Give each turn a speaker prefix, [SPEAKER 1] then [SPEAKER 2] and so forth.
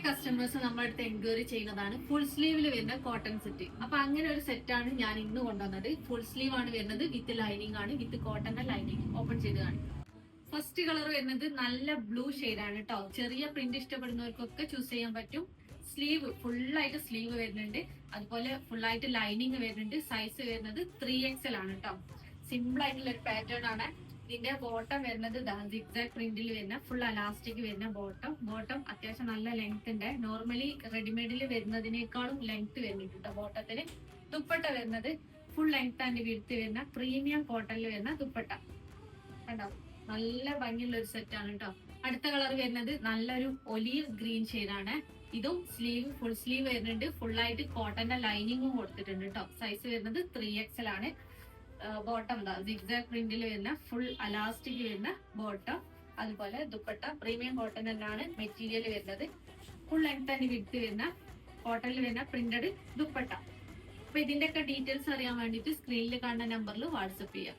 [SPEAKER 1] Customers നമ്മുടെ അടുത്ത് enquiry ചെയ്യുന്നതാണ് ഫുൾ സ്ലീവിൽ വരുന്ന കോട്ടൺ സെറ്റ്. അപ്പൊ അങ്ങനെ ഒരു സെറ്റാണ് ഞാൻ ഇന്ന് കൊണ്ടുവന്നത്. ഫുൾ സ്ലീവ് ആണ് വരുന്നത്, വിത്ത് ലൈനിങ് ആണ്, വിത്ത് കോട്ടന്റെ ലൈനിങ്. ഓപ്പൺ ചെയ്ത് കാണിക്കും. ഫസ്റ്റ് കളർ വരുന്നത് നല്ല ബ്ലൂ ആണ് കേട്ടോ. ചെറിയ പ്രിന്റ് ഇഷ്ടപ്പെടുന്നവർക്കൊക്കെ ചൂസ് ചെയ്യാൻ പറ്റും. സ്ലീവ് ഫുള്ളായിട്ട് സ്ലീവ് വരുന്നുണ്ട്, അതുപോലെ ഫുള്ളായിട്ട് ലൈനിങ് വരുന്നുണ്ട്. സൈസ് വരുന്നത് 3XL ആണ് കേട്ടോ. സിമ്പിൾ ആയിട്ടുള്ള ഒരു പാറ്റേൺ ആണ്. ഇതിന്റെ ബോട്ടം വരുന്നത് സിഗ്സാഗ് പ്രിന്റിൽ വരുന്ന ഫുൾ അലാസ്റ്റിക് വരുന്ന ബോട്ടം അത്യാവശ്യം നല്ല ലെങ്ത് ഉണ്ട്. നോർമലി റെഡിമെയ്ഡിൽ വരുന്നതിനേക്കാളും ലെങ്ത് വരുന്നുണ്ട് ബോട്ടത്തിന്. ദുപ്പട്ട വരുന്നത് ഫുൾ ലെങ്ത് ആൻഡ് വിഡ്ത്ത് വരുന്ന പ്രീമിയം കോട്ടണിൽ വരുന്ന ദുപ്പട്ട കണ്ടോ. നല്ല ഭംഗിയുള്ള ഒരു സെറ്റ് ആണ് കേട്ടോ. അടുത്ത കളർ വരുന്നത് നല്ലൊരു ഒലീവ് ഗ്രീൻ ഷെയ്ഡാണ്. ഇതും സ്ലീവ് ഫുൾ സ്ലീവ് വരുന്നുണ്ട്, ഫുൾ ആയിട്ട് കോട്ടന്റെ ലൈനിങ്ങും കൊടുത്തിട്ടുണ്ട് കേട്ടോ. സൈസ് വരുന്നത് 3XL ആണ്. ബോട്ടം സിഗ്സാഗ് പ്രിന്റിൽ വരുന്ന ഫുൾ അലാസ്റ്റിക് വരുന്ന ബോട്ടം, അതുപോലെ ദുപ്പട്ട പ്രീമിയം കോട്ടൺ തന്നെയാണ് മെറ്റീരിയൽ വരുന്നത്. ഫുൾ ലെങ്ത് ആൻഡ് വിഡ്ത്ത് വരുന്ന കോട്ടണിൽ വരുന്ന പ്രിന്റഡ് ദുപ്പട്ട. അപ്പൊ ഇതിന്റെ ഒക്കെ ഡീറ്റെയിൽസ് അറിയാൻ വേണ്ടിയിട്ട് സ്ക്രീനിൽ കാണുന്ന നമ്പറിൽ വാട്സപ്പ് ചെയ്യാം.